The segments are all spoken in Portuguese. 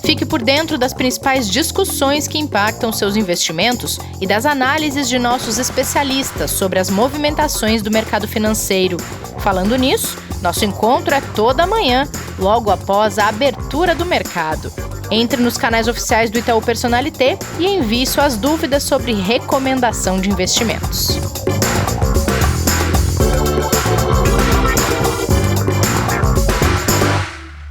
Fique por dentro das principais discussões que impactam seus investimentos e das análises de nossos especialistas sobre as movimentações do mercado financeiro. Falando nisso, nosso encontro é toda manhã, logo após a abertura do mercado. Entre nos canais oficiais do Itaú Personalité e envie suas dúvidas sobre recomendação de investimentos.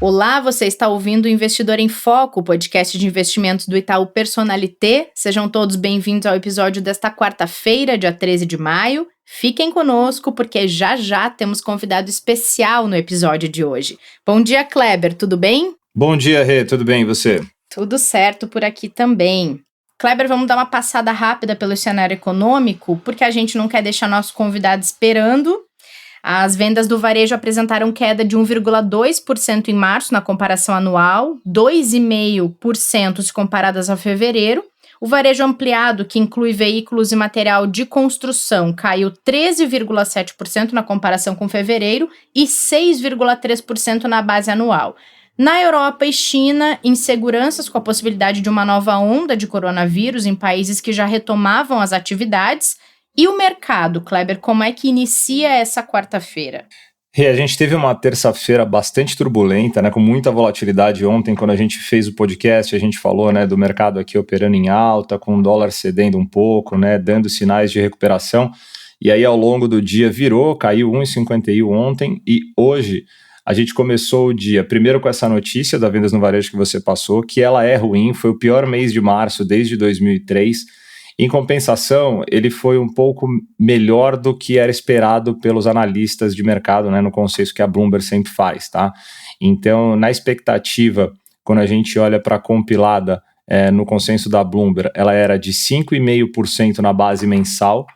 Olá, você está ouvindo o Investidor em Foco, o podcast de investimentos do Itaú Personalité. Sejam todos bem-vindos ao episódio desta quarta-feira, dia 13 de maio. Fiquem conosco, porque já temos convidado especial no episódio de hoje. Bom dia, Kleber, tudo bem? Bom dia, Rê, tudo bem e você? Tudo certo por aqui também. Kleber, vamos dar uma passada rápida pelo cenário econômico, porque a gente não quer deixar nosso convidado esperando. As vendas do varejo apresentaram queda de 1,2% em março na comparação anual, 2,5% se comparadas a fevereiro. O varejo ampliado, que inclui veículos e material de construção, caiu 13,7% na comparação com fevereiro e 6,3% na base anual. Na Europa e China, inseguranças com a possibilidade de uma nova onda de coronavírus em países que já retomavam as atividades. E o mercado, Kleber, como é que inicia essa quarta-feira? A gente teve uma terça-feira bastante turbulenta, né, com muita volatilidade. Ontem, quando a gente fez o podcast, a gente falou, né, do mercado aqui operando em alta, com o dólar cedendo um pouco, né, dando sinais de recuperação. E aí, ao longo do dia, virou, caiu 1,51 ontem e hoje a gente começou o dia, primeiro com essa notícia da vendas no varejo que você passou, que ela é ruim, foi o pior mês de março desde 2003. Em compensação, ele foi um pouco melhor do que era esperado pelos analistas de mercado, né, no consenso que a Bloomberg sempre faz, tá? Então, na expectativa, quando a gente olha para a compilada no consenso da Bloomberg, ela era de 5,5% na base mensal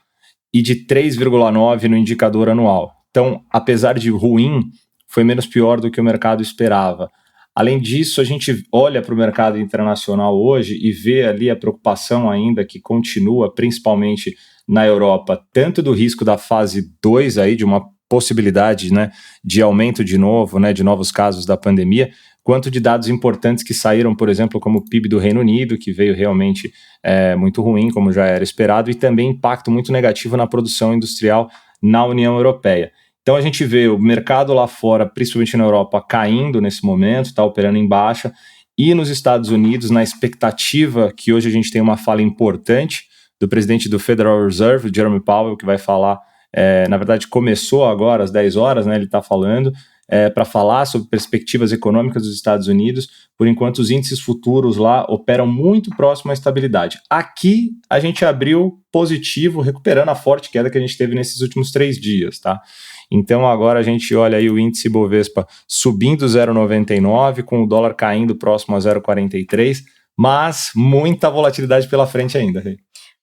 e de 3,9% no indicador anual. Então, apesar de ruim, foi menos pior do que o mercado esperava. Além disso, a gente olha para o mercado internacional hoje e vê ali a preocupação ainda que continua, principalmente na Europa, tanto do risco da fase 2, aí, de uma possibilidade, né, de aumento de novo, né, de novos casos da pandemia, quanto de dados importantes que saíram, por exemplo, como o PIB do Reino Unido, que veio realmente muito ruim, como já era esperado, e também impacto muito negativo na produção industrial na União Europeia. Então a gente vê o mercado lá fora, principalmente na Europa, caindo nesse momento, está operando em baixa, e nos Estados Unidos, na expectativa que hoje a gente tem uma fala importante do presidente do Federal Reserve, Jerome Powell, que vai falar, na verdade começou agora às 10 horas, né, ele está falando, para falar sobre perspectivas econômicas dos Estados Unidos. Por enquanto os índices futuros lá operam muito próximo à estabilidade. Aqui a gente abriu positivo, recuperando a forte queda que a gente teve nesses últimos 3 dias, tá? Então agora a gente olha aí o índice Bovespa subindo 0,99, com o dólar caindo próximo a 0,43, mas muita volatilidade pela frente ainda.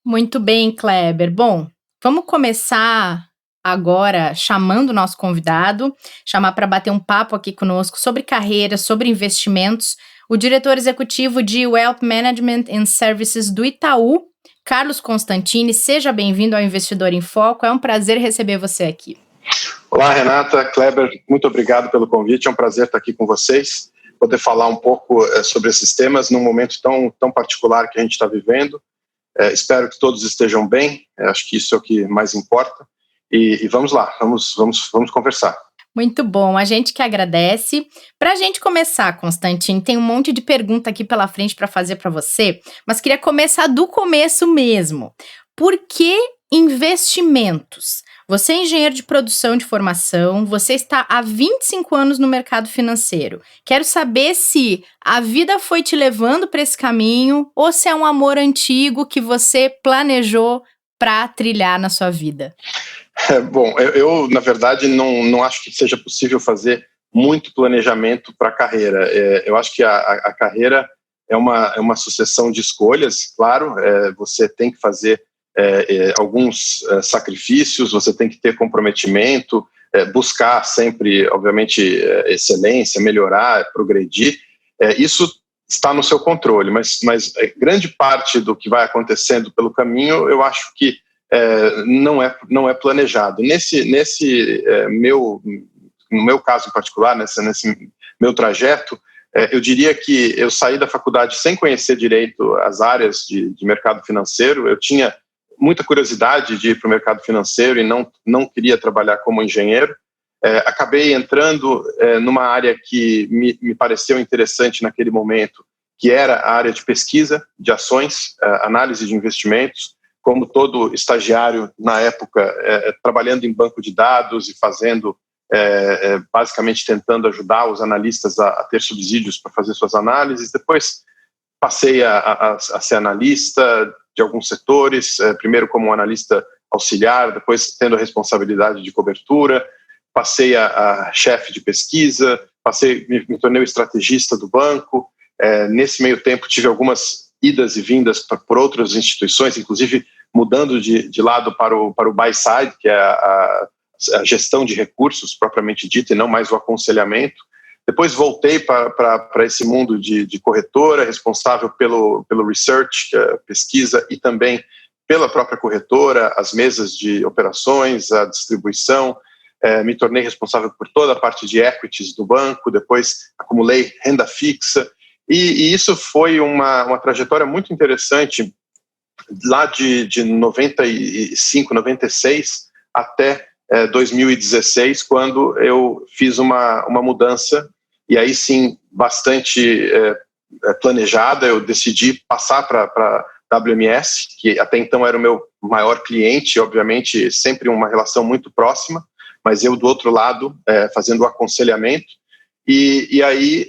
Muito bem, Kleber. Bom, vamos começar agora chamando o nosso convidado, chamar para bater um papo aqui conosco sobre carreira, sobre investimentos, o diretor executivo de Wealth Management and Services do Itaú, Carlos Constantini. Seja bem-vindo ao Investidor em Foco, é um prazer receber você aqui. Olá, Renata, Kleber, muito obrigado pelo convite, é um prazer estar aqui com vocês, poder falar um pouco sobre esses temas num momento tão particular que a gente está vivendo. Espero que todos estejam bem, acho que isso é o que mais importa, e vamos lá, vamos conversar. Muito bom, a gente que agradece. Para a gente começar, Constantino, tem um monte de pergunta aqui pela frente para fazer para você, mas queria começar do começo mesmo. Por que investimentos? Você é engenheiro de produção de formação, você está há 25 anos no mercado financeiro. Quero saber se a vida foi te levando para esse caminho ou se é um amor antigo que você planejou para trilhar na sua vida. Bom, eu na verdade não acho que seja possível fazer muito planejamento para a carreira. Eu acho que a carreira é uma sucessão de escolhas, claro, você tem que fazer alguns sacrifícios, você tem que ter comprometimento, buscar sempre, obviamente, excelência, melhorar, progredir. Isso está no seu controle, mas grande parte do que vai acontecendo pelo caminho, eu acho que não é planejado. No meu caso em particular, nesse meu trajeto, Eu diria que eu saí da faculdade sem conhecer direito as áreas de mercado financeiro. Eu tinha muita curiosidade de ir para o mercado financeiro e não queria trabalhar como engenheiro. Acabei entrando numa área que me pareceu interessante naquele momento, que era a área de pesquisa de ações, análise de investimentos, como todo estagiário na época, trabalhando em banco de dados e fazendo, basicamente tentando ajudar os analistas a ter subsídios para fazer suas análises. Depois passei a ser analista de alguns setores, primeiro como analista auxiliar, depois tendo a responsabilidade de cobertura, passei a chefe de pesquisa, me tornei o estrategista do banco. Nesse meio tempo tive algumas idas e vindas por outras instituições, inclusive mudando de lado para o buy side, que é a gestão de recursos propriamente dita e não mais o aconselhamento. Depois voltei para esse mundo de corretora, responsável pelo research, pesquisa, e também pela própria corretora, as mesas de operações, a distribuição. Me tornei responsável por toda a parte de equities do banco. Depois acumulei renda fixa, e isso foi uma trajetória muito interessante, lá de 95, 96 até 2016, quando eu fiz uma mudança, e aí sim, bastante planejada. Eu decidi passar para WMS, que até então era o meu maior cliente, obviamente sempre uma relação muito próxima, mas eu do outro lado, fazendo o aconselhamento. E aí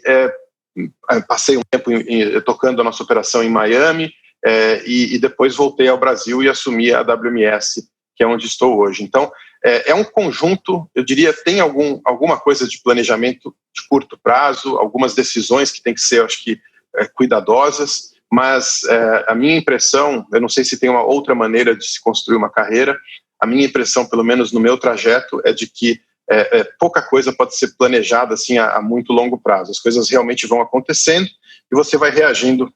passei um tempo tocando a nossa operação em Miami, e depois voltei ao Brasil e assumi a WMS, que é onde estou hoje. Então, é um conjunto, eu diria, tem alguma coisa de planejamento de curto prazo, algumas decisões que tem que ser, acho que, cuidadosas, mas a minha impressão, eu não sei se tem uma outra maneira de se construir uma carreira, a minha impressão, pelo menos no meu trajeto, é de que pouca coisa pode ser planejada assim a muito longo prazo. As coisas realmente vão acontecendo e você vai reagindo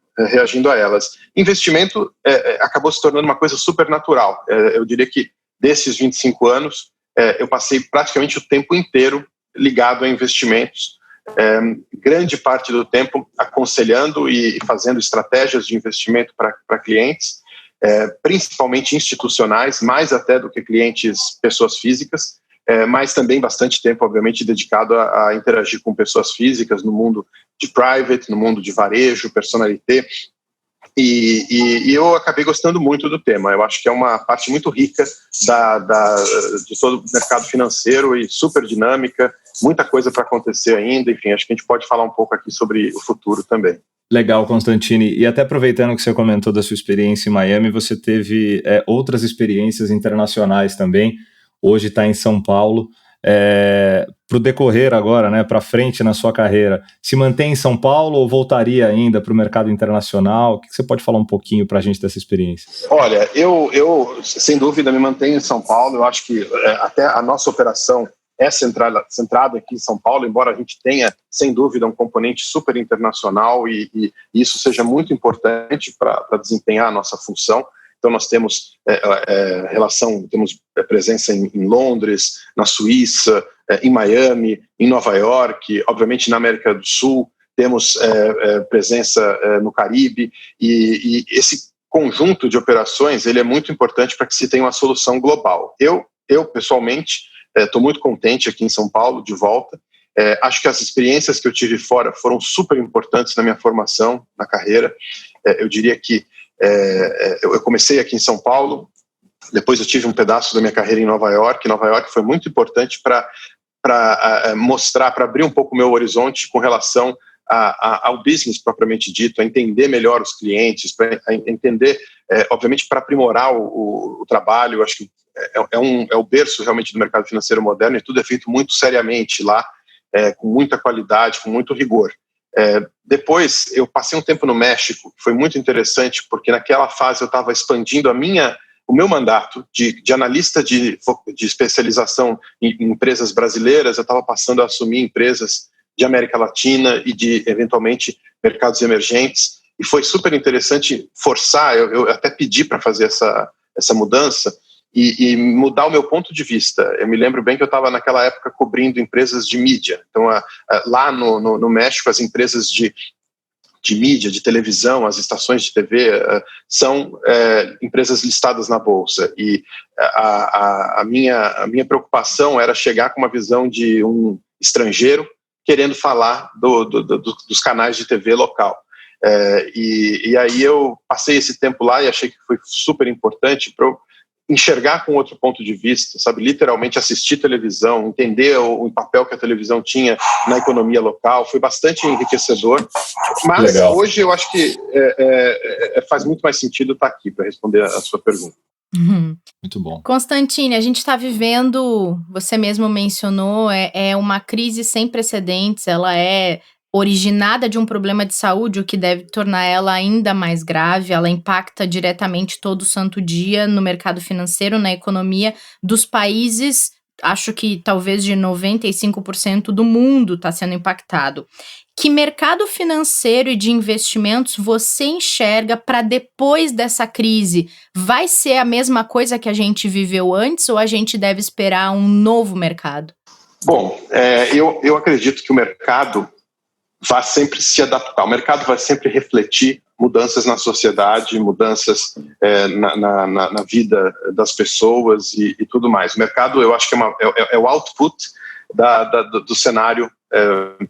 a elas. Investimento acabou se tornando uma coisa super natural. Eu diria que desses 25 anos, eu passei praticamente o tempo inteiro ligado a investimentos, grande parte do tempo aconselhando e fazendo estratégias de investimento para clientes, principalmente institucionais, mais até do que clientes, pessoas físicas, mas também bastante tempo, obviamente, dedicado a interagir com pessoas físicas no mundo de private, no mundo de varejo, personalité, e eu acabei gostando muito do tema. Eu acho que é uma parte muito rica de todo o mercado financeiro e super dinâmica, muita coisa para acontecer ainda. Enfim, acho que a gente pode falar um pouco aqui sobre o futuro também. Legal, Constantini. E até aproveitando que você comentou da sua experiência em Miami, você teve outras experiências internacionais também. Hoje está em São Paulo. Para o decorrer agora, né, para frente na sua carreira, se mantém em São Paulo ou voltaria ainda para o mercado internacional? O que você pode falar um pouquinho para a gente dessa experiência? Olha, eu sem dúvida me mantenho em São Paulo. Eu acho que até a nossa operação é centrada aqui em São Paulo, embora a gente tenha, sem dúvida, um componente super internacional e isso seja muito importante para desempenhar a nossa função. Então, nós temos temos presença em Londres, na Suíça, em Miami, em Nova York, obviamente na América do Sul, temos presença no Caribe, e esse conjunto de operações ele é muito importante para que se tenha uma solução global. Eu pessoalmente, estou muito contente aqui em São Paulo, de volta. Acho que as experiências que eu tive fora foram super importantes na minha formação, na carreira. Eu diria que eu comecei aqui em São Paulo, depois eu tive um pedaço da minha carreira em Nova York. Nova York foi muito importante para mostrar, para abrir um pouco o meu horizonte com relação ao business propriamente dito, a entender melhor os clientes, para entender, obviamente, para aprimorar o trabalho. Eu acho que é o berço realmente do mercado financeiro moderno, e tudo é feito muito seriamente lá, com muita qualidade, com muito rigor. Depois eu passei um tempo no México, que foi muito interessante, porque naquela fase eu estava expandindo o meu mandato de analista de especialização em empresas brasileiras. Eu estava passando a assumir empresas de América Latina e de, eventualmente, mercados emergentes, e foi super interessante forçar. Eu até pedi para fazer essa mudança, e mudar o meu ponto de vista. Eu me lembro bem que eu estava naquela época cobrindo empresas de mídia. Então, lá no México, as empresas de mídia, de televisão, as estações de TV, são empresas listadas na Bolsa. E a minha preocupação era chegar com uma visão de um estrangeiro querendo falar dos canais de TV local. E aí eu passei esse tempo lá e achei que foi super importante para eu enxergar com outro ponto de vista, sabe, literalmente assistir televisão, entender o papel que a televisão tinha na economia local, foi bastante enriquecedor, mas Legal. Hoje eu acho que faz muito mais sentido estar aqui para responder a sua pergunta. Muito bom. Constantine, a gente está vivendo, você mesmo mencionou, é uma crise sem precedentes, ela é originada de um problema de saúde, o que deve tornar ela ainda mais grave. Ela impacta diretamente todo santo dia no mercado financeiro, na economia dos países, acho que talvez de 95% do mundo está sendo impactado. Que mercado financeiro e de investimentos você enxerga para depois dessa crise? Vai ser a mesma coisa que a gente viveu antes ou a gente deve esperar um novo mercado? Bom, eu acredito que o mercado vai sempre se adaptar, o mercado vai sempre refletir mudanças na sociedade, mudanças na vida das pessoas e tudo mais. O mercado, eu acho que é o output do cenário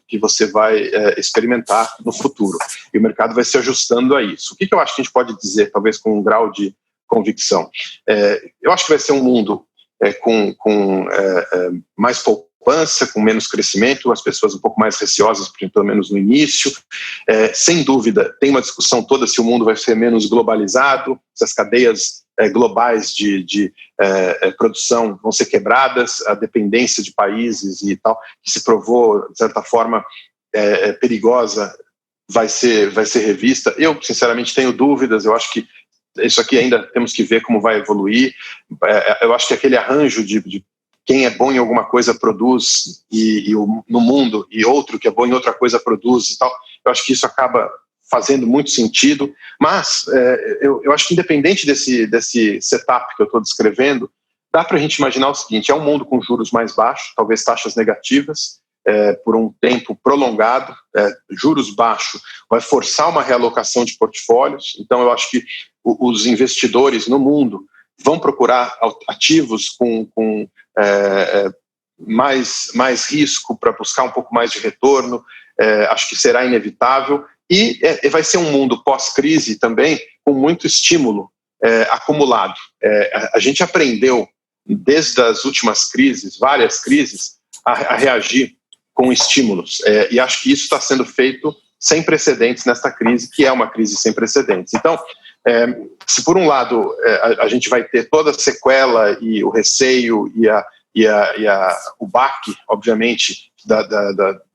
que você vai experimentar no futuro. E o mercado vai se ajustando a isso. O que eu acho que a gente pode dizer, talvez com um grau de convicção? Eu acho que vai ser um mundo com mais poupança, com menos crescimento, as pessoas um pouco mais receosas, pelo menos no início. Sem dúvida, tem uma discussão toda se o mundo vai ser menos globalizado, se as cadeias globais de produção vão ser quebradas, a dependência de países e tal, que se provou, de certa forma, perigosa, vai ser revista. Eu, sinceramente, tenho dúvidas, eu acho que isso aqui ainda temos que ver como vai evoluir. Eu acho que aquele arranjo de quem é bom em alguma coisa produz no mundo, e outro que é bom em outra coisa produz e tal, eu acho que isso acaba fazendo muito sentido, mas eu acho que independente desse setup que eu estou descrevendo, dá para a gente imaginar o seguinte: é um mundo com juros mais baixos, talvez taxas negativas, por um tempo prolongado. Juros baixos vai forçar uma realocação de portfólios, então eu acho que os investidores no mundo vão procurar ativos com mais risco para buscar um pouco mais de retorno. Acho que será inevitável. E vai ser um mundo pós-crise também com muito estímulo acumulado. A gente aprendeu, desde as últimas crises, várias crises, a reagir com estímulos. E acho que isso está sendo feito sem precedentes nesta crise, que é uma crise sem precedentes. Então, se por um lado a gente vai ter toda a sequela e o receio e o baque, obviamente,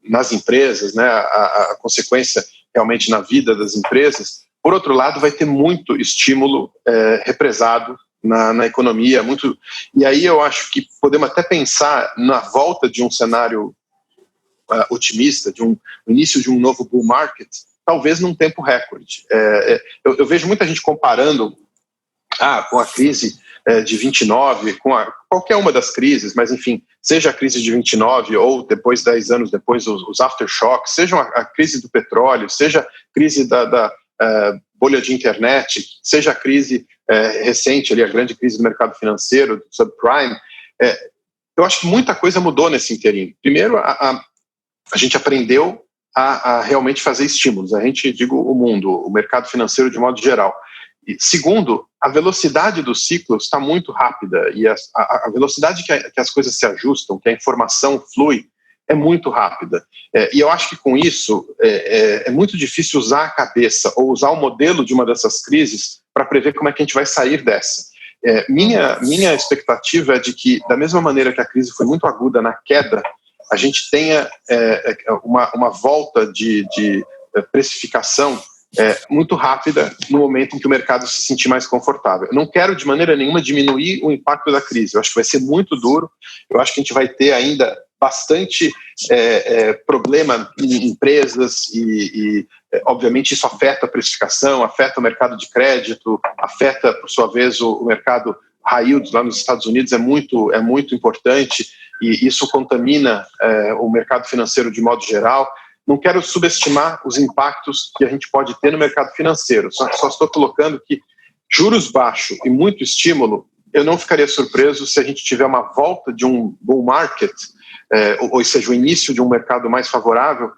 nas empresas, né, a consequência realmente na vida das empresas, por outro lado vai ter muito estímulo represado na economia, e aí eu acho que podemos até pensar na volta de um cenário otimista, de um início de um novo bull market, talvez num tempo recorde. Eu vejo muita gente comparando com a crise de 29, com qualquer uma das crises, mas enfim, seja a crise de 29 ou depois, 10 anos depois, os aftershocks, seja a crise do petróleo, seja a crise da bolha de internet, seja a crise recente, ali, a grande crise do mercado financeiro, do subprime. Eu acho que muita coisa mudou nesse inteirinho. Primeiro, a gente aprendeu a realmente fazer estímulos. A gente, o mundo, o mercado financeiro de modo geral. E, segundo, a velocidade dos ciclos está muito rápida e a velocidade que as coisas se ajustam, que a informação flui, é muito rápida. E eu acho que com isso é muito difícil usar a cabeça ou usar o modelo de uma dessas crises para prever como é que a gente vai sair dessa. Minha expectativa é de que, da mesma maneira que a crise foi muito aguda na queda, a gente tenha uma volta de precificação muito rápida no momento em que o mercado se sentir mais confortável. Eu não quero de maneira nenhuma diminuir o impacto da crise. Eu acho que vai ser muito duro. Eu acho que a gente vai ter ainda bastante problema em empresas e obviamente isso afeta a precificação, afeta o mercado de crédito, afeta, por sua vez, o mercado high yield lá nos Estados Unidos é muito importante, e isso contamina o mercado financeiro de modo geral. Não quero subestimar os impactos que a gente pode ter no mercado financeiro, só estou colocando que juros baixos e muito estímulo, eu não ficaria surpreso se a gente tiver uma volta de um bull market, ou seja, o início de um mercado mais favorável,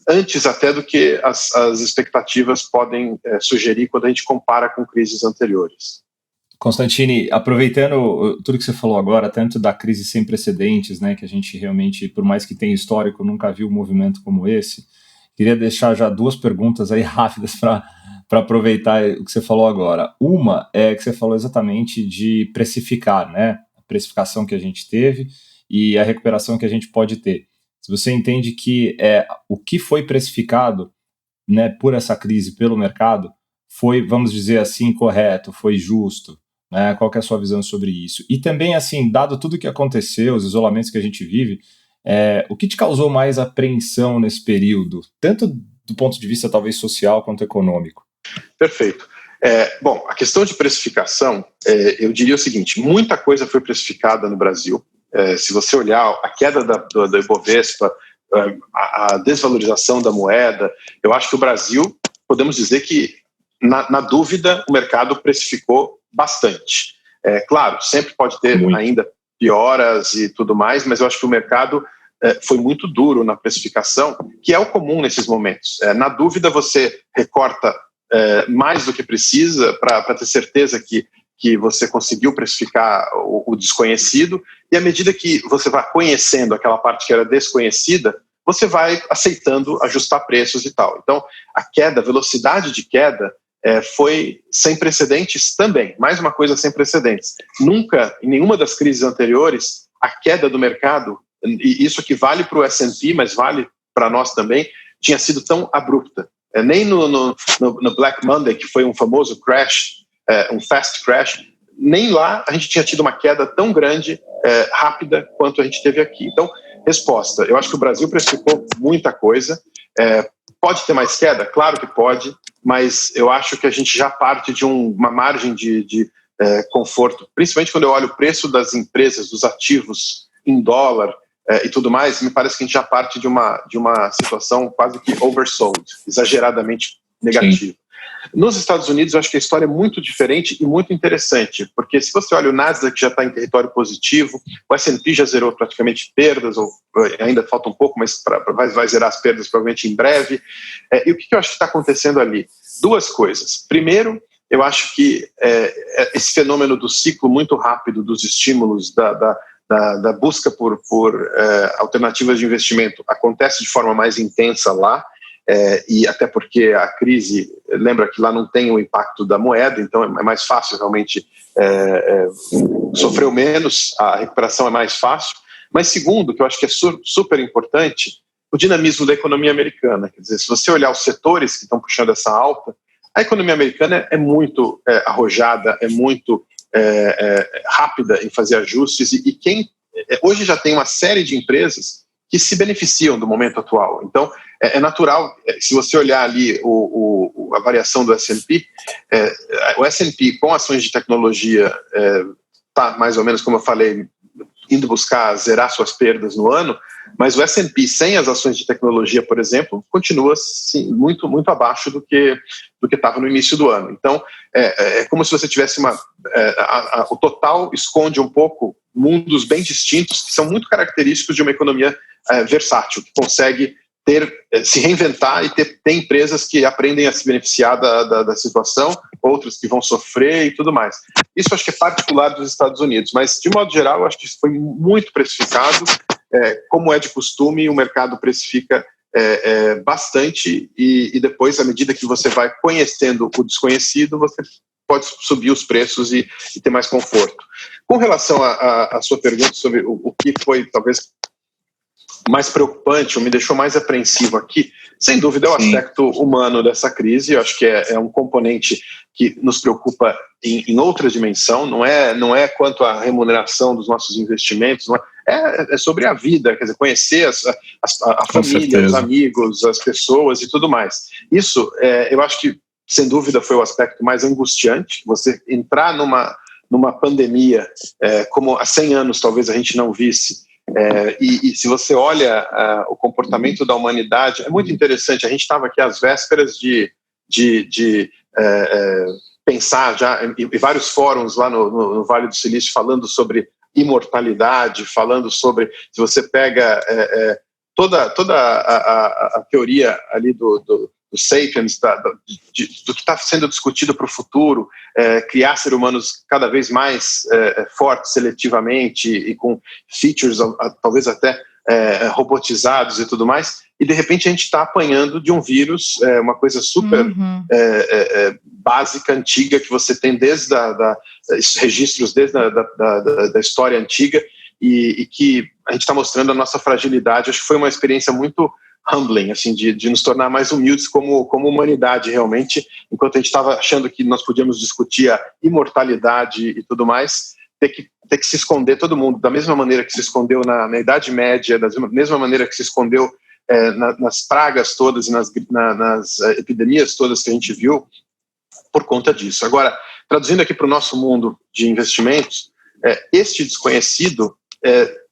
antes até do que as expectativas podem sugerir quando a gente compara com crises anteriores. Constantini, aproveitando tudo que você falou agora, tanto da crise sem precedentes, né, que a gente realmente, por mais que tenha histórico, nunca viu um movimento como esse, queria deixar já 2 perguntas aí rápidas para aproveitar o que você falou agora. Uma é que você falou exatamente de precificar, né, a precificação que a gente teve e a recuperação que a gente pode ter. Se você entende que o que foi precificado, né, por essa crise, pelo mercado, foi, vamos dizer assim, correto, foi justo, né? Qual que é a sua visão sobre isso? E também, assim, dado tudo o que aconteceu, os isolamentos que a gente vive, o que te causou mais apreensão nesse período, tanto do ponto de vista talvez social quanto econômico? Perfeito. Bom, a questão de precificação, eu diria o seguinte, muita coisa foi precificada no Brasil. Se você olhar a queda da Ibovespa, a desvalorização da moeda, eu acho que o Brasil, podemos dizer que, na dúvida, o mercado precificou bastante. Claro, sempre pode ter ainda pioras e tudo mais, mas eu acho que o mercado foi muito duro na precificação, que é o comum nesses momentos. Na dúvida, você recorta mais do que precisa para ter certeza que você conseguiu precificar o desconhecido, e à medida que você vai conhecendo aquela parte que era desconhecida, você vai aceitando ajustar preços e tal. Então, a velocidade de queda foi sem precedentes também. Mais uma coisa sem precedentes. Nunca, em nenhuma das crises anteriores, a queda do mercado, e isso que vale para o S&P, mas vale para nós também, tinha sido tão abrupta. Nem no Black Monday, que foi um famoso crash, um fast crash, nem lá a gente tinha tido uma queda tão grande, rápida, quanto a gente teve aqui. Então, resposta, eu acho que o Brasil precificou muita coisa. Pode ter mais queda? Claro que pode, mas eu acho que a gente já parte de uma margem de conforto, principalmente quando eu olho o preço das empresas, dos ativos em dólar e tudo mais, me parece que a gente já parte de uma situação quase que oversold, exageradamente negativa. Sim. Nos Estados Unidos, eu acho que a história é muito diferente e muito interessante, porque se você olha o Nasdaq já está em território positivo, o S&P já zerou praticamente perdas, ou ainda falta um pouco, mas vai zerar as perdas provavelmente em breve. E o que eu acho que está acontecendo ali? 2 coisas. Primeiro, eu acho que esse fenômeno do ciclo muito rápido dos estímulos, da busca por alternativas de investimento acontece de forma mais intensa lá, e até porque a crise, lembra que lá não tem o impacto da moeda, então é mais fácil realmente, sofreu menos, a recuperação é mais fácil. Mas segundo, que eu acho que é super importante, o dinamismo da economia americana. Quer dizer, se você olhar os setores que estão puxando essa alta, a economia americana é muito arrojada, é muito rápida em fazer ajustes, e quem hoje já tem uma série de empresas que se beneficiam do momento atual. Então, é natural, se você olhar ali a variação do S&P, o S&P com ações de tecnologia está mais ou menos, como eu falei, indo buscar zerar suas perdas no ano, mas o S&P sem as ações de tecnologia, por exemplo, continua sim, muito, muito abaixo do que estava no início do ano. Então, é como se você tivesse o total esconde um pouco mundos bem distintos, que são muito característicos de uma economia versátil, que consegue se reinventar e ter empresas que aprendem a se beneficiar da situação, outras que vão sofrer e tudo mais. Isso acho que é particular dos Estados Unidos, mas de modo geral eu acho que isso foi muito precificado, como é de costume, o mercado precifica bastante e depois, à medida que você vai conhecendo o desconhecido, você pode subir os preços e ter mais conforto. Com relação à sua pergunta sobre o que foi talvez mais preocupante, ou me deixou mais apreensivo aqui, sem dúvida é o aspecto humano dessa crise. Eu acho que é um componente que nos preocupa em outra dimensão, não é quanto à remuneração dos nossos investimentos, é sobre a vida, quer dizer, conhecer a família, os amigos, as pessoas e tudo mais. Isso, eu acho que, sem dúvida, foi o aspecto mais angustiante, você entrar numa pandemia, como há 100 anos talvez a gente não visse. E se você olha o comportamento da humanidade, é muito interessante. A gente estava aqui às vésperas de pensar já em vários fóruns lá no Vale do Silício falando sobre imortalidade, falando sobre, se você pega toda a teoria ali do Sapiens, do que está sendo discutido para o futuro, criar seres humanos cada vez mais fortes seletivamente e com features talvez até robotizados e tudo mais, e de repente a gente está apanhando de um vírus, uma coisa super básica, antiga, que você tem desde registros desde da história antiga, e que a gente está mostrando a nossa fragilidade. Acho que foi uma experiência muito humbling, assim, de nos tornar mais humildes como humanidade, realmente, enquanto a gente estava achando que nós podíamos discutir a imortalidade e tudo mais, ter que se esconder todo mundo, da mesma maneira que se escondeu na Idade Média, da mesma maneira que se escondeu nas pragas todas e nas epidemias todas que a gente viu, por conta disso. Agora, traduzindo aqui para o nosso mundo de investimentos, este desconhecido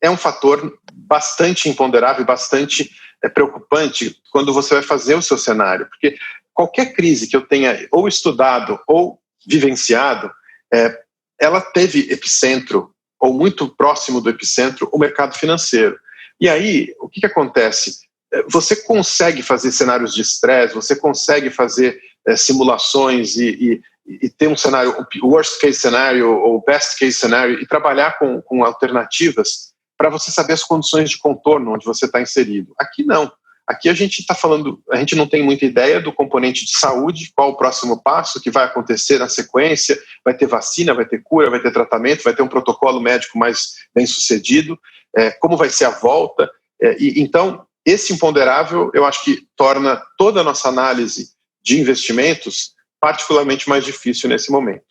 é um fator bastante imponderável, bastante preocupante quando você vai fazer o seu cenário, porque qualquer crise que eu tenha ou estudado ou vivenciado, ela teve epicentro, ou muito próximo do epicentro, o mercado financeiro. E aí, o que acontece? Você consegue fazer cenários de estresse, você consegue fazer simulações e ter um cenário, worst case cenário ou best case cenário, e trabalhar com alternativas para você saber as condições de contorno onde você está inserido. Aqui não. Aqui a gente está falando, a gente não tem muita ideia do componente de saúde, qual o próximo passo que vai acontecer na sequência, vai ter vacina, vai ter cura, vai ter tratamento, vai ter um protocolo médico mais bem sucedido, como vai ser a volta. Então, esse imponderável, eu acho que torna toda a nossa análise de investimentos particularmente mais difícil nesse momento.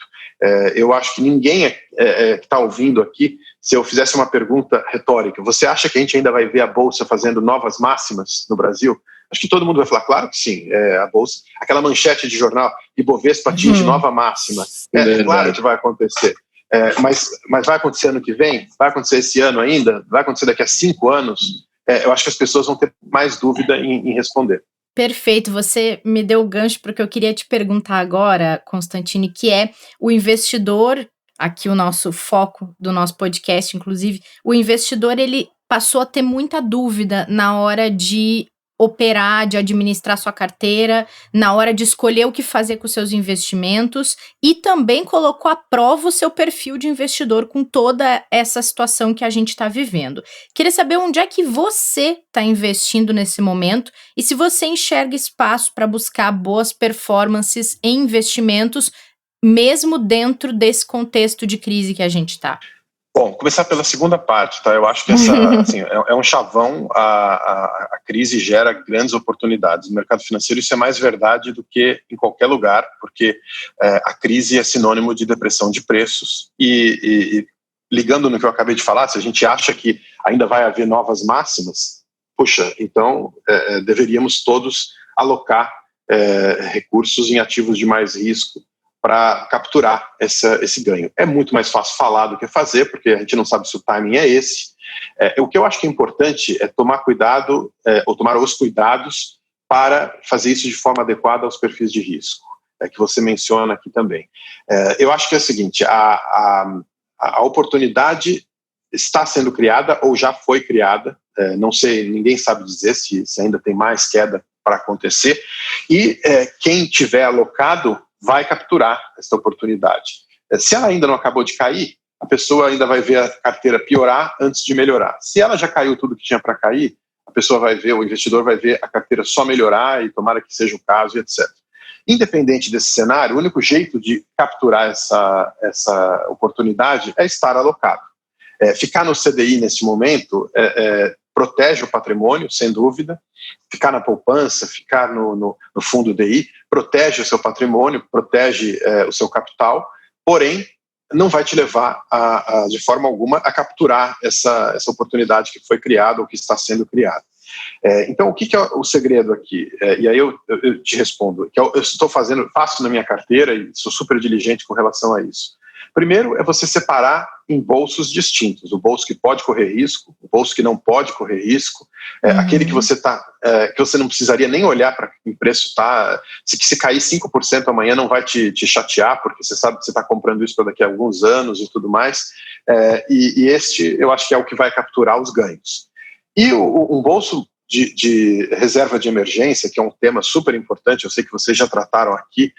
Eu acho que ninguém que está ouvindo aqui, se eu fizesse uma pergunta retórica, você acha que a gente ainda vai ver a Bolsa fazendo novas máximas no Brasil? Acho que todo mundo vai falar, claro que sim, a Bolsa, aquela manchete de jornal, Ibovespa atinge nova máxima. Claro que vai acontecer. Mas vai acontecer ano que vem? Vai acontecer esse ano ainda? Vai acontecer daqui a 5 anos? Eu acho que as pessoas vão ter mais dúvida em responder. Perfeito, você me deu o gancho para o que eu queria te perguntar agora, Constantini, que é o investidor, aqui o nosso foco do nosso podcast, inclusive, o investidor ele passou a ter muita dúvida na hora de operar, de administrar sua carteira, na hora de escolher o que fazer com seus investimentos, e também colocou à prova o seu perfil de investidor com toda essa situação que a gente está vivendo. Queria saber onde é que você está investindo nesse momento e se você enxerga espaço para buscar boas performances em investimentos, mesmo dentro desse contexto de crise que a gente está. Bom, começar pela segunda parte, tá? Eu acho que essa assim, é um chavão, a crise gera grandes oportunidades. No mercado financeiro isso é mais verdade do que em qualquer lugar, porque a crise é sinônimo de depressão de preços e ligando no que eu acabei de falar, se a gente acha que ainda vai haver novas máximas, puxa, então deveríamos todos alocar recursos em ativos de mais risco para capturar esse ganho. É muito mais fácil falar do que fazer, porque a gente não sabe se o timing é esse. O que eu acho que é importante é tomar cuidado, ou tomar os cuidados para fazer isso de forma adequada aos perfis de risco, que você menciona aqui também. Eu acho que é o seguinte, a oportunidade está sendo criada ou já foi criada, não sei, ninguém sabe dizer se ainda tem mais queda para acontecer, e quem tiver alocado vai capturar essa oportunidade. Se ela ainda não acabou de cair, a pessoa ainda vai ver a carteira piorar antes de melhorar. Se ela já caiu tudo que tinha para cair, a pessoa vai ver, o investidor vai ver a carteira só melhorar, e tomara que seja o caso, e etc. Independente desse cenário, o único jeito de capturar essa oportunidade é estar alocado. Ficar no CDI nesse momento protege o patrimônio, sem dúvida. Ficar na poupança, ficar no fundo DI, protege o seu patrimônio, protege o seu capital, porém, não vai te levar de forma alguma a capturar essa oportunidade que foi criada ou que está sendo criada. Então, o que é o segredo aqui? E aí eu te respondo, que eu faço na minha carteira e sou super diligente com relação a isso. Primeiro é você separar em bolsos distintos, o bolso que pode correr risco, o bolso que não pode correr risco, aquele que você que você não precisaria nem olhar para que o preço está, se cair 5% amanhã não vai te chatear, porque você sabe que você está comprando isso para daqui a alguns anos e tudo mais, e este eu acho que é o que vai capturar os ganhos. E um bolso de reserva de emergência, que é um tema super importante, eu sei que vocês já trataram aqui,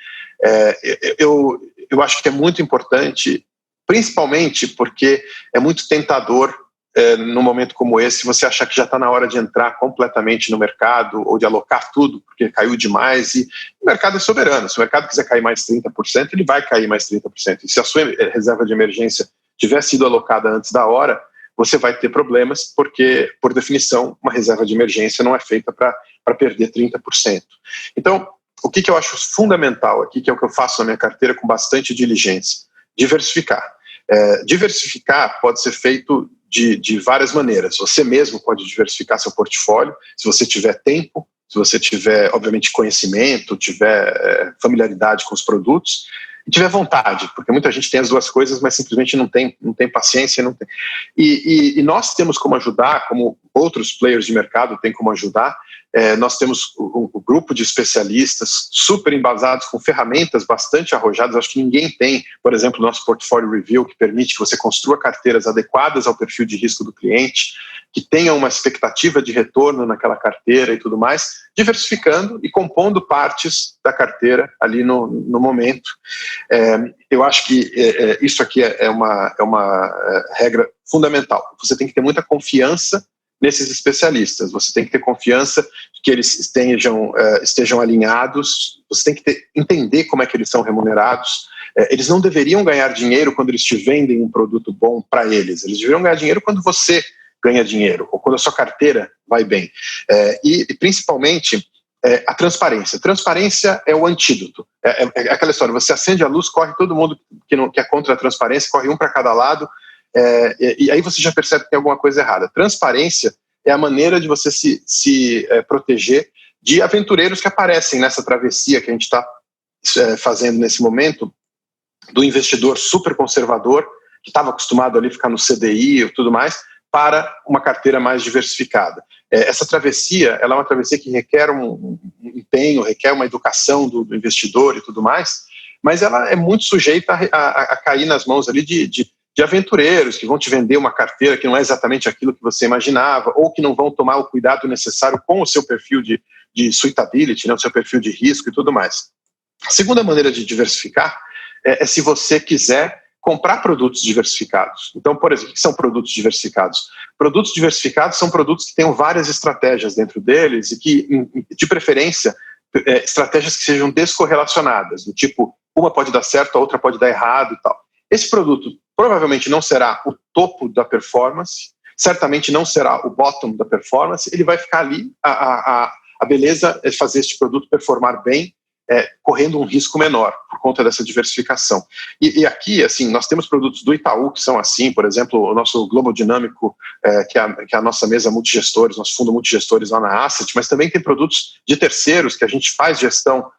eu acho que é muito importante, principalmente porque é muito tentador, num momento como esse, você achar que já está na hora de entrar completamente no mercado ou de alocar tudo, porque caiu demais, e o mercado é soberano. Se o mercado quiser cair mais 30%, ele vai cair mais 30%. E se a sua reserva de emergência tiver sido alocada antes da hora, você vai ter problemas, porque, por definição, uma reserva de emergência não é feita para perder 30%. Então, o que eu acho fundamental aqui, que é o que eu faço na minha carteira com bastante diligência? Diversificar. Diversificar pode ser feito de várias maneiras. Você mesmo pode diversificar seu portfólio, se você tiver tempo, se você tiver, obviamente, conhecimento, tiver familiaridade com os produtos, e tiver vontade, porque muita gente tem as duas coisas, mas simplesmente não tem paciência, não tem. E nós temos como ajudar, como outros players de mercado têm como ajudar. Nós temos um grupo de especialistas super embasados, com ferramentas bastante arrojadas. Acho que ninguém tem, por exemplo, o nosso Portfolio Review, que permite que você construa carteiras adequadas ao perfil de risco do cliente, que tenha uma expectativa de retorno naquela carteira e tudo mais, diversificando e compondo partes da carteira ali no momento. Eu acho que isso aqui é uma regra fundamental. Você tem que ter muita confiança nesses especialistas, você tem que ter confiança de que eles estejam alinhados, você tem que entender como é que eles são remunerados. Eles não deveriam ganhar dinheiro quando eles te vendem um produto bom para eles deveriam ganhar dinheiro quando você ganha dinheiro, ou quando a sua carteira vai bem. E principalmente, a transparência. Transparência é o antídoto. É aquela história, você acende a luz, corre todo mundo que é contra a transparência, corre um para cada lado, e aí você já percebe que tem alguma coisa errada. Transparência é a maneira de você se proteger de aventureiros que aparecem nessa travessia que a gente está fazendo nesse momento, do investidor super conservador, que estava acostumado ali a ficar no CDI e tudo mais, para uma carteira mais diversificada. Essa travessia, ela é uma travessia que requer um empenho, requer uma educação do investidor e tudo mais, mas ela é muito sujeita a cair nas mãos ali de aventureiros que vão te vender uma carteira que não é exatamente aquilo que você imaginava, ou que não vão tomar o cuidado necessário com o seu perfil de suitability, né, o seu perfil de risco e tudo mais. A segunda maneira de diversificar é se você quiser comprar produtos diversificados. Então, por exemplo, o que são produtos diversificados? Produtos diversificados são produtos que tenham várias estratégias dentro deles e que, de preferência, estratégias que sejam descorrelacionadas, do tipo, uma pode dar certo, a outra pode dar errado e tal. Esse produto provavelmente não será o topo da performance, certamente não será o bottom da performance, ele vai ficar ali, a beleza é fazer este produto performar bem, correndo um risco menor por conta dessa diversificação. E aqui, assim, nós temos produtos do Itaú que são assim, por exemplo, o nosso Global Dinâmico, que é a nossa mesa multigestores, nosso fundo multigestores lá na Asset, mas também tem produtos de terceiros que a gente faz gestão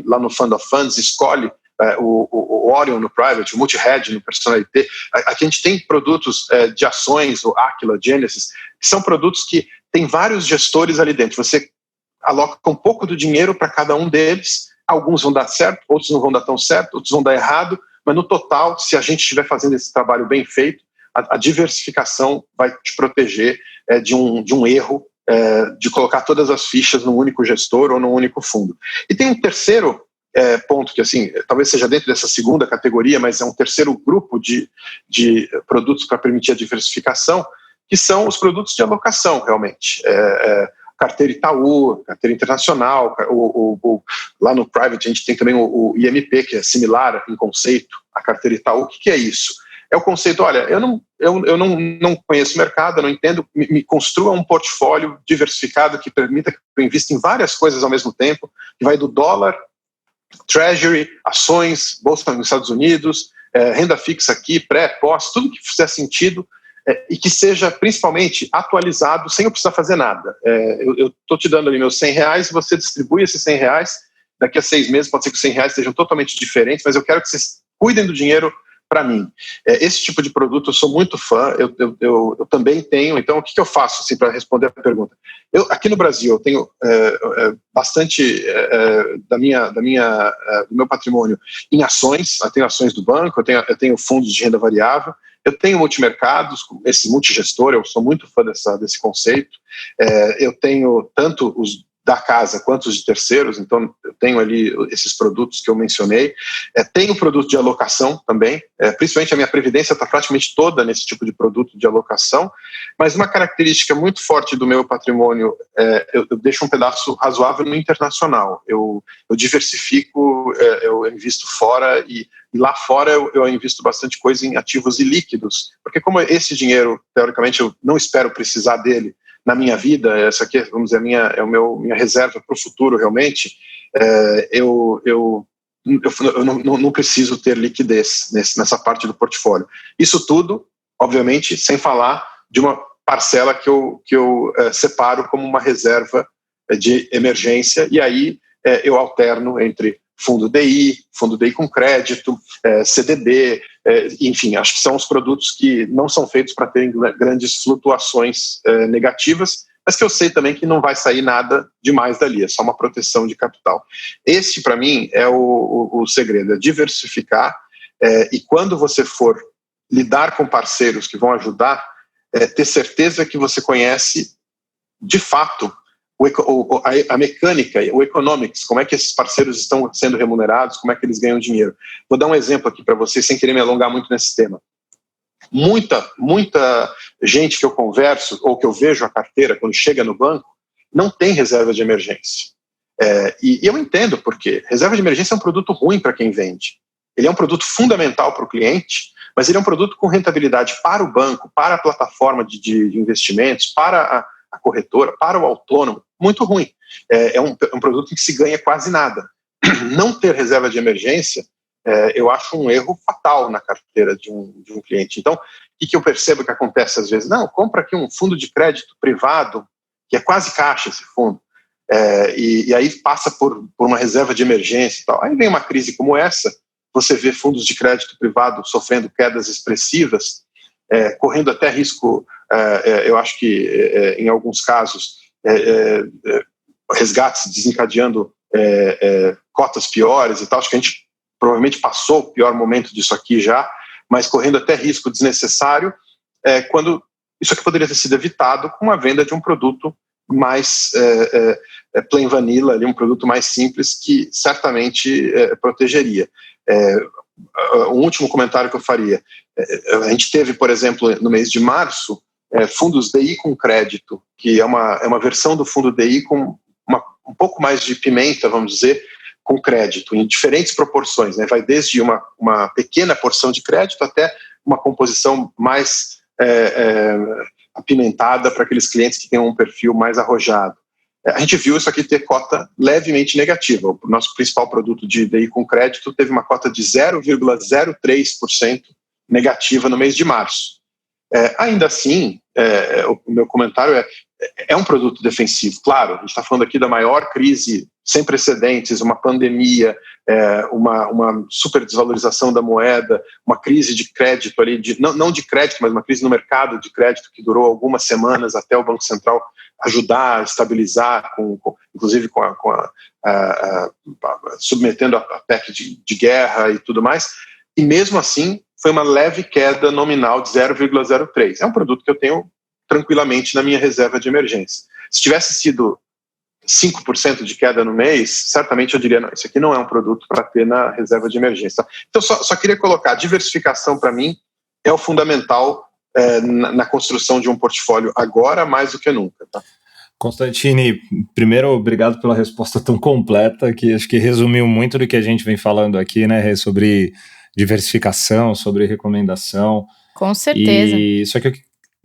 lá no Fund of Funds, escolhe o Orion no Private, o Multi-Hedge no Personalité. Aqui a gente tem produtos de ações, o Aquila, Genesis, que são produtos que tem vários gestores ali dentro. Você aloca um pouco do dinheiro para cada um deles, alguns vão dar certo, outros não vão dar tão certo, outros vão dar errado, mas no total, se a gente estiver fazendo esse trabalho bem feito, a diversificação vai te proteger de um erro, de colocar todas as fichas num único gestor ou num único fundo. E tem um terceiro ponto que, assim, talvez seja dentro dessa segunda categoria, mas é um terceiro grupo de produtos para permitir a diversificação, que são os produtos de alocação, realmente. Carteira Itaú, carteira internacional, lá no Private a gente tem também o IMP, que é similar em conceito à carteira Itaú. O que é isso? É o conceito, olha, eu não conheço o mercado, eu não entendo, me construa um portfólio diversificado que permita que eu invista em várias coisas ao mesmo tempo, que vai do dólar, treasury, ações, bolsa nos Estados Unidos, renda fixa aqui, pré, pós, tudo que fizer sentido, e que seja principalmente atualizado sem eu precisar fazer nada. Eu estou te dando ali meus R$100 e você distribui esses R$100, daqui a 6 meses pode ser que os R$100 estejam totalmente diferentes, mas eu quero que você cuidem do dinheiro para mim. Esse tipo de produto eu sou muito fã, eu também tenho. Então, o que eu faço assim, para responder a pergunta? Aqui no Brasil, eu tenho bastante do meu patrimônio em ações. Eu tenho ações do banco, eu tenho fundos de renda variável, eu tenho multimercados, esse multigestor, eu sou muito fã desse conceito. Eu tenho tanto os da casa quanto os de terceiros, então eu tenho ali esses produtos que eu mencionei. Tenho produto de alocação também, principalmente a minha previdência está praticamente toda nesse tipo de produto de alocação, mas uma característica muito forte do meu patrimônio, eu deixo um pedaço razoável no internacional. Eu diversifico, eu invisto fora e lá fora eu invisto bastante coisa em ativos ilíquidos, porque como esse dinheiro, teoricamente, eu não espero precisar dele na minha vida, essa aqui, vamos dizer, minha reserva para o futuro, realmente, eu não preciso ter liquidez nessa parte do portfólio. Isso tudo, obviamente, sem falar de uma parcela que eu separo como uma reserva de emergência, e aí eu alterno entre fundo DI com crédito, CDB, enfim, acho que são os produtos que não são feitos para terem grandes flutuações negativas, mas que eu sei também que não vai sair nada demais dali, é só uma proteção de capital. Esse, para mim, é o segredo, é diversificar, e quando você for lidar com parceiros que vão ajudar, ter certeza que você conhece, de fato, a mecânica, o economics, como é que esses parceiros estão sendo remunerados, como é que eles ganham dinheiro. Vou dar um exemplo aqui para vocês, sem querer me alongar muito nesse tema. Muita gente que eu converso, ou que eu vejo a carteira, quando chega no banco, não tem reserva de emergência. E eu entendo por quê. Reserva de emergência é um produto ruim para quem vende. Ele é um produto fundamental para o cliente, mas ele é um produto com rentabilidade para o banco, para a plataforma de investimentos, para a corretora, para o autônomo, muito ruim. É um produto em que se ganha quase nada. Não ter reserva de emergência, eu acho um erro fatal na carteira de um cliente. Então, o que eu percebo que acontece às vezes? Não, compra aqui um fundo de crédito privado, que é quase caixa esse fundo, e aí passa por uma reserva de emergência e tal. Aí vem uma crise como essa, você vê fundos de crédito privado sofrendo quedas expressivas, correndo até risco, eu acho que em alguns casos, resgates desencadeando cotas piores e tal. Acho que a gente provavelmente passou o pior momento disso aqui já, mas correndo até risco desnecessário, quando isso aqui poderia ter sido evitado com a venda de um produto mais plain vanilla, ali, um produto mais simples que certamente protegeria. Um último comentário que eu faria, a gente teve, por exemplo, no mês de março, fundos DI com crédito, que é uma versão do fundo DI com um pouco mais de pimenta, vamos dizer, com crédito, em diferentes proporções, né? Vai desde uma pequena porção de crédito até uma composição mais apimentada para aqueles clientes que têm um perfil mais arrojado. A gente viu isso aqui ter cota levemente negativa. O nosso principal produto de DI com crédito teve uma cota de 0,03% negativa no mês de março. Ainda assim, o meu comentário é um produto defensivo. Claro, a gente está falando aqui da maior crise sem precedentes, uma pandemia, uma super desvalorização da moeda, uma crise de crédito ali, não de crédito, mas uma crise no mercado de crédito que durou algumas semanas até o Banco Central ajudar a estabilizar, inclusive submetendo a PEC de guerra e tudo mais, e mesmo assim foi uma leve queda nominal de 0,03. É um produto que eu tenho tranquilamente na minha reserva de emergência. Se tivesse sido 5% de queda no mês, certamente eu diria, não, isso aqui não é um produto para ter na reserva de emergência. Então, só queria colocar, diversificação para mim é o fundamental na construção de um portfólio agora mais do que nunca. Tá? Constantini, primeiro, obrigado pela resposta tão completa, que acho que resumiu muito do que a gente vem falando aqui, né, sobre diversificação, sobre recomendação. Com certeza. E só que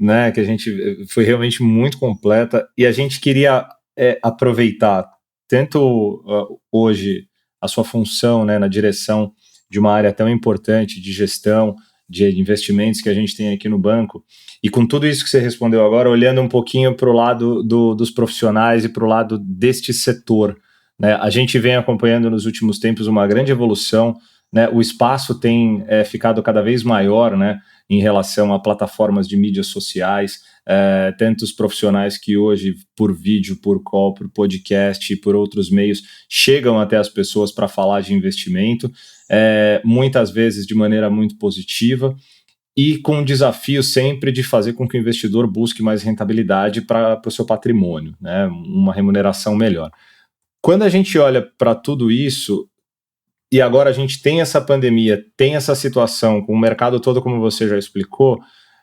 a gente foi realmente muito completa, e a gente queria aproveitar tanto hoje a sua função, né, na direção de uma área tão importante de gestão, de investimentos que a gente tem aqui no banco, e com tudo isso que você respondeu agora, olhando um pouquinho para o lado dos profissionais e para o lado deste setor, né, a gente vem acompanhando nos últimos tempos uma grande evolução né, o espaço tem ficado cada vez maior, né, em relação a plataformas de mídias sociais, tantos profissionais que hoje, por vídeo, por call, por podcast e por outros meios, chegam até as pessoas para falar de investimento, muitas vezes de maneira muito positiva, e com o desafio sempre de fazer com que o investidor busque mais rentabilidade para o seu patrimônio, né, uma remuneração melhor. Quando a gente olha para tudo isso, e agora a gente tem essa pandemia, tem essa situação com o mercado todo, como você já explicou,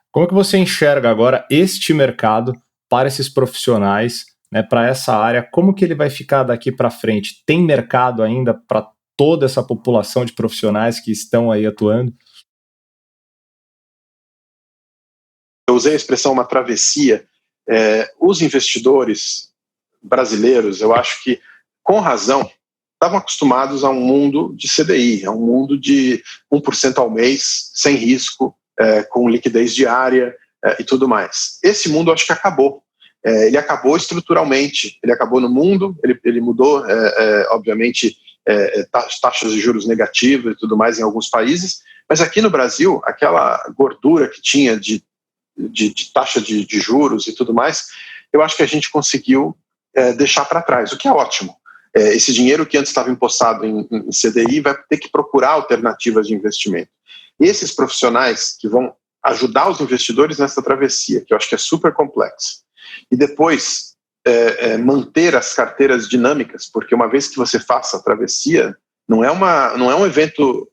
como que você enxerga agora este mercado para esses profissionais, né, para essa área? Como que ele vai ficar daqui para frente? Tem mercado ainda para toda essa população de profissionais que estão aí atuando? Eu usei a expressão uma travessia. Os investidores brasileiros, eu acho que, com razão, estavam acostumados a um mundo de CDI, a um mundo de 1% ao mês, sem risco, com liquidez diária e tudo mais. Esse mundo acho que acabou. Ele acabou estruturalmente, ele acabou no mundo, ele mudou, obviamente, taxas de juros negativas e tudo mais em alguns países, mas aqui no Brasil, aquela gordura que tinha de taxa de juros e tudo mais, eu acho que a gente conseguiu deixar para trás, o que é ótimo. Esse dinheiro que antes estava empossado em CDI vai ter que procurar alternativas de investimento. E esses profissionais que vão ajudar os investidores nessa travessia, que eu acho que é super complexa, e depois manter as carteiras dinâmicas, porque uma vez que você faça a travessia, não é um evento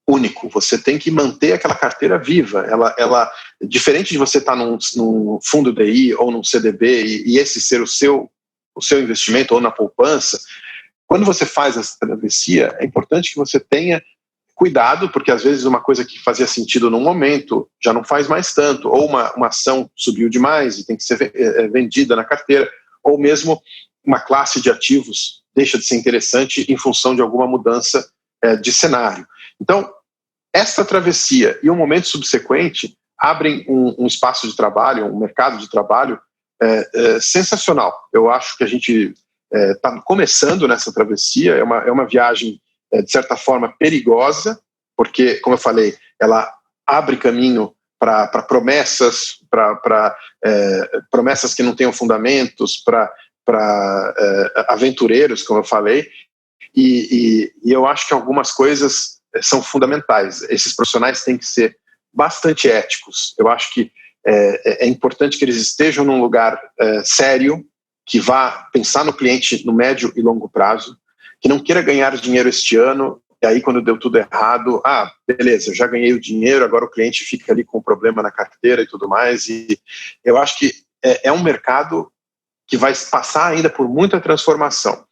único, você tem que manter aquela carteira viva. Ela diferente de você estar num fundo DI ou num CDB e esse ser o seu investimento ou na poupança, quando você faz essa travessia, é importante que você tenha cuidado, porque às vezes uma coisa que fazia sentido num momento já não faz mais tanto, ou uma ação subiu demais e tem que ser vendida na carteira, ou mesmo uma classe de ativos deixa de ser interessante em função de alguma mudança de cenário. Então, essa travessia e um momento subsequente abrem um espaço de trabalho, um mercado de trabalho sensacional. Eu acho que a gente está começando nessa travessia, é uma viagem, de certa forma, perigosa, porque, como eu falei, ela abre caminho para promessas, para promessas que não tenham fundamentos, para aventureiros, como eu falei, e eu acho que algumas coisas são fundamentais. Esses profissionais têm que ser bastante éticos. Eu acho que é importante que eles estejam num lugar sério, que vá pensar no cliente no médio e longo prazo, que não queira ganhar dinheiro este ano, e aí quando deu tudo errado, beleza, eu já ganhei o dinheiro, agora o cliente fica ali com problema na carteira e tudo mais, e eu acho que é um mercado que vai passar ainda por muita transformação.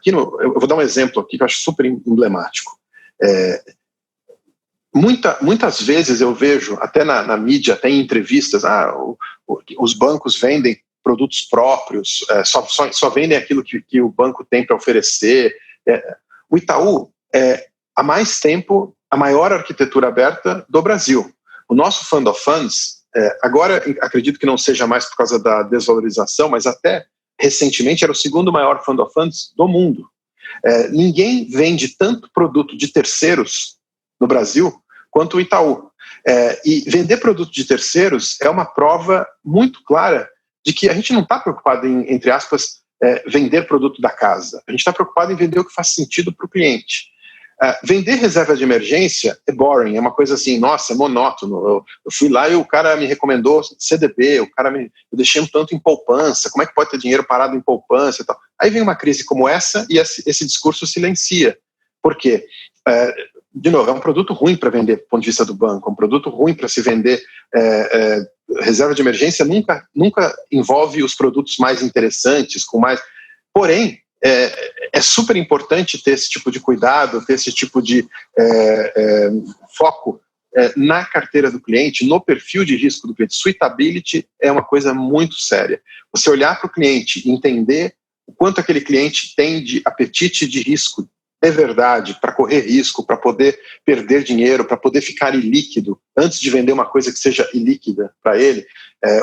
Eu vou dar um exemplo aqui que eu acho super emblemático. Muitas vezes eu vejo, até na mídia, até em entrevistas, os bancos vendem produtos próprios, só vendem aquilo que o banco tem para oferecer. O Itaú é, há mais tempo, a maior arquitetura aberta do Brasil. O nosso Fund of Funds, agora acredito que não seja mais por causa da desvalorização, mas até recentemente era o segundo maior Fund of Funds do mundo. Ninguém vende tanto produto de terceiros no Brasil quanto o Itaú. E vender produto de terceiros é uma prova muito clara de que a gente não está preocupado em, entre aspas, vender produto da casa. A gente está preocupado em vender o que faz sentido para o cliente. Vender reserva de emergência é boring, é uma coisa assim, nossa, é monótono. Eu fui lá e o cara me recomendou CDB, eu deixei um tanto em poupança, como é que pode ter dinheiro parado em poupança e tal? Aí vem uma crise como essa e esse discurso silencia. Por quê? De novo, é um produto ruim para vender do ponto de vista do banco, é um produto ruim para se vender. Reserva de emergência nunca envolve os produtos mais interessantes, com mais. Porém, é super importante ter esse tipo de cuidado, ter esse tipo de foco na carteira do cliente, no perfil de risco do cliente. Suitability é uma coisa muito séria. Você olhar para o cliente e entender o quanto aquele cliente tem de apetite de risco de verdade, para correr risco, para poder perder dinheiro, para poder ficar ilíquido, antes de vender uma coisa que seja ilíquida para ele.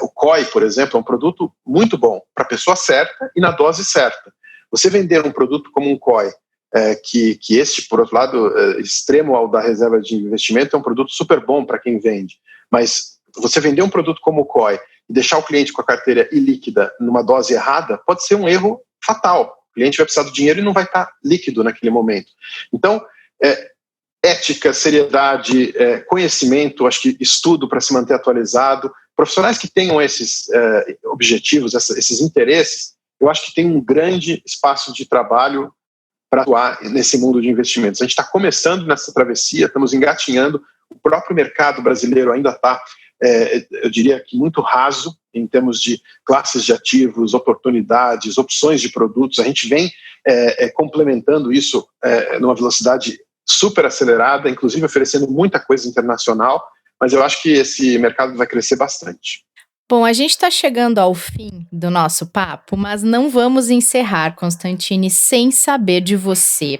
O COI, por exemplo, é um produto muito bom para a pessoa certa e na dose certa. Você vender um produto como um COI que este, por outro lado, extremo ao da reserva de investimento, é um produto super bom para quem vende. Mas você vender um produto como o COI e deixar o cliente com a carteira ilíquida numa dose errada pode ser um erro fatal. O cliente vai precisar do dinheiro e não vai estar líquido naquele momento. Então, ética, seriedade, conhecimento, acho que estudo para se manter atualizado, profissionais que tenham esses objetivos, esses interesses, eu acho que tem um grande espaço de trabalho para atuar nesse mundo de investimentos. A gente está começando nessa travessia, estamos engatinhando, o próprio mercado brasileiro ainda está, eu diria que muito raso em termos de classes de ativos, oportunidades, opções de produtos. A gente vem complementando isso numa velocidade super acelerada, inclusive oferecendo muita coisa internacional, mas eu acho que esse mercado vai crescer bastante. Bom, a gente está chegando ao fim do nosso papo, mas não vamos encerrar, Constantini, sem saber de você.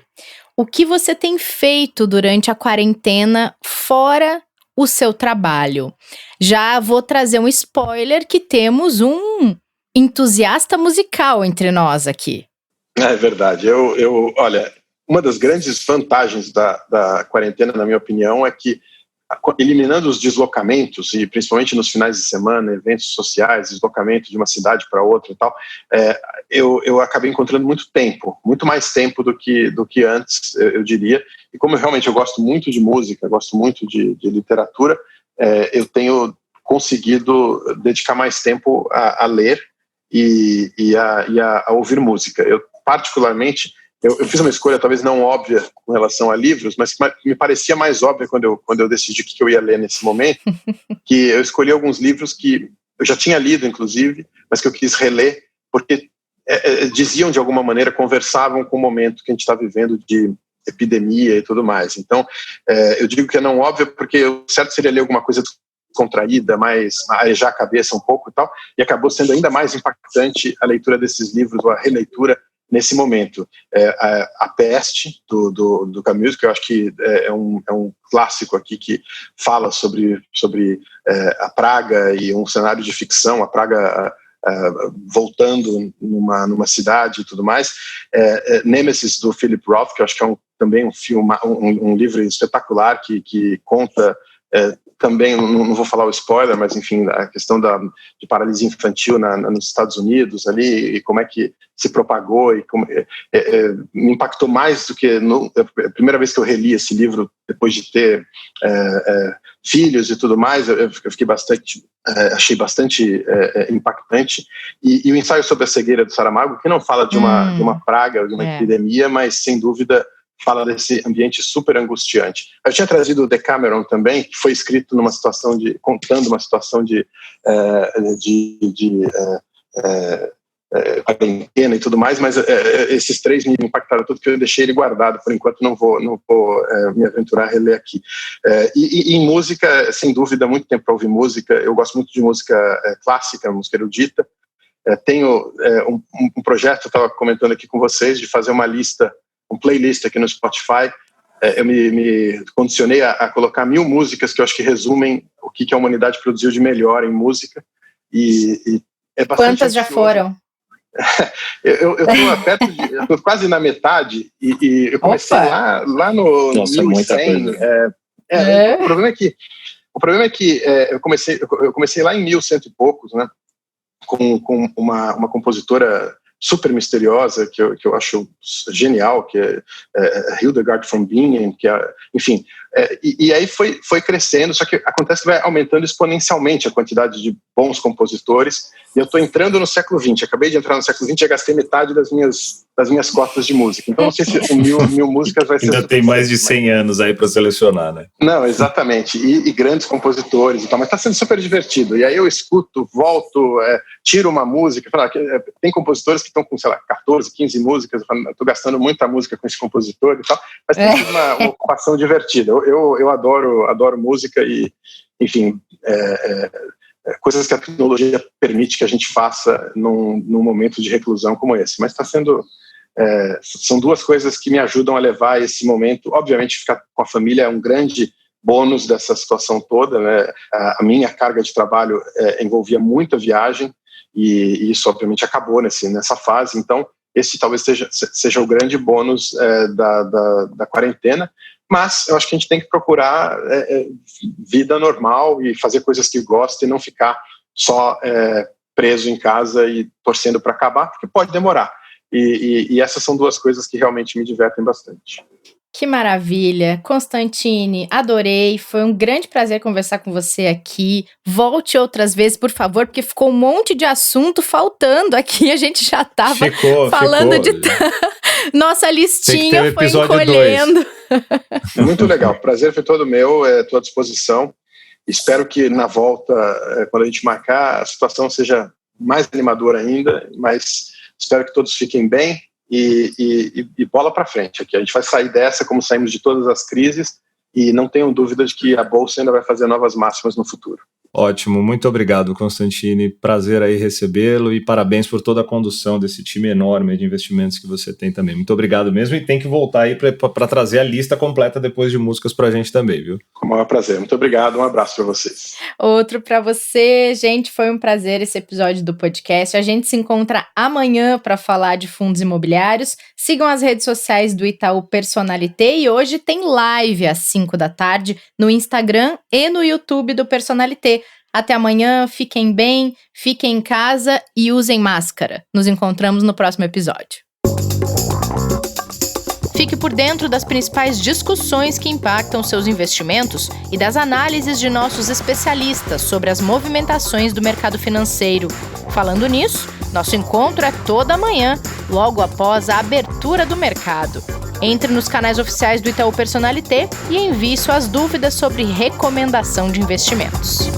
O que você tem feito durante a quarentena fora o seu trabalho? Já vou trazer um spoiler que temos um entusiasta musical entre nós aqui. É verdade. Olha, uma das grandes vantagens da quarentena, na minha opinião, é que eliminando os deslocamentos, e principalmente nos finais de semana, eventos sociais, deslocamento de uma cidade para outra e tal, eu acabei encontrando muito mais tempo do que antes, eu diria. E como realmente eu gosto muito de música, gosto muito de literatura, eu tenho conseguido dedicar mais tempo a ler e a ouvir música. Eu, particularmente, eu fiz uma escolha talvez não óbvia com relação a livros, mas que me parecia mais óbvia quando eu decidi o que eu ia ler nesse momento, que eu escolhi alguns livros que eu já tinha lido, inclusive, mas que eu quis reler, porque diziam de alguma maneira, conversavam com o momento que a gente está vivendo de epidemia e tudo mais. Então, eu digo que é não óbvio porque o certo seria ler alguma coisa contraída, mais arejar a cabeça um pouco e tal, e acabou sendo ainda mais impactante a leitura desses livros, ou a releitura nesse momento. A Peste, do Camus, que eu acho que é um clássico aqui que fala sobre a praga e um cenário de ficção, a praga voltando numa cidade e tudo mais. Nemesis, do Philip Roth, que eu acho que é também um livro espetacular que conta também, não vou falar o spoiler, mas enfim, a questão de paralisia infantil nos Estados Unidos ali, e como é que se propagou, e como, me impactou mais do que a primeira vez que eu reli esse livro, depois de ter filhos e tudo mais, eu fiquei achei bastante impactante. E o ensaio sobre a cegueira do Saramago, que não fala de uma praga, de uma epidemia, mas sem dúvida fala desse ambiente super angustiante. Eu tinha trazido o Decameron também, que foi escrito contando uma situação de quarentena e tudo mais, mas esses três me impactaram tudo, que eu deixei ele guardado, por enquanto não vou me aventurar a reler aqui. E em música, sem dúvida, muito tempo para ouvir música. Eu gosto muito de música clássica, música erudita. Tenho um projeto, eu estava comentando aqui com vocês, de fazer uma playlist aqui no Spotify. Eu me condicionei a colocar 1000 músicas que eu acho que resumem o que a humanidade produziu de melhor em música, e é bastante. Quantas já foram? Eu tô quase na metade, e eu comecei lá no 1100. O problema é que eu comecei lá em 1100 e poucos, né, com uma compositora super misteriosa, que eu acho genial, que é Hildegard von Bingen, enfim, e aí foi crescendo, só que acontece que vai aumentando exponencialmente a quantidade de bons compositores, e eu estou entrando no século XX, acabei de entrar no século XX e já gastei metade das minhas cotas de música, então não sei se mil músicas vai ser... Ainda tem mais de 100 anos aí para selecionar, né? Não, exatamente, e grandes compositores e tal, mas está sendo super divertido, e aí eu escuto, volto, tiro uma música, falo, tem compositores que estão com, sei lá, 14, 15 músicas, eu estou gastando muita música com esse compositor e tal, mas tem sido uma ocupação divertida. Eu adoro música e, enfim, coisas que a tecnologia permite que a gente faça num momento de reclusão como esse. Mas está sendo... são duas coisas que me ajudam a levar esse momento. Obviamente, ficar com a família é um grande bônus dessa situação toda, né? A minha carga de trabalho envolvia muita viagem, e isso obviamente acabou nessa fase. Então esse talvez seja o grande bônus da quarentena, mas eu acho que a gente tem que procurar vida normal e fazer coisas que gosta e não ficar só preso em casa e torcendo para acabar, porque pode demorar. E essas são duas coisas que realmente me divertem bastante. Que maravilha. Constantine, adorei. Foi um grande prazer conversar com você aqui. Volte outras vezes, por favor, porque ficou um monte de assunto faltando aqui. A gente já estava falando de... Nossa listinha foi encolhendo. Muito legal. Prazer foi todo meu. Estou à disposição. Espero que na volta, quando a gente marcar, a situação seja mais animadora ainda, mas espero que todos fiquem bem. E bola para frente aqui. A gente vai sair dessa como saímos de todas as crises e não tenham dúvida de que a Bolsa ainda vai fazer novas máximas no futuro. Ótimo, muito obrigado, Constantine. Prazer aí recebê-lo e parabéns por toda a condução desse time enorme de investimentos que você tem também. Muito obrigado mesmo e tem que voltar aí para trazer a lista completa depois de músicas para a gente também, viu? Com o maior prazer. Muito obrigado, um abraço para vocês. Outro para você, gente, foi um prazer esse episódio do podcast. A gente se encontra amanhã para falar de fundos imobiliários. Sigam as redes sociais do Itaú Personalité e hoje tem live às 5 da tarde no Instagram e no YouTube do Personalité. Até amanhã, fiquem bem, fiquem em casa e usem máscara. Nos encontramos no próximo episódio. Fique por dentro das principais discussões que impactam seus investimentos e das análises de nossos especialistas sobre as movimentações do mercado financeiro. Falando nisso, nosso encontro é toda manhã, logo após a abertura do mercado. Entre nos canais oficiais do Itaú Personalité e envie suas dúvidas sobre recomendação de investimentos.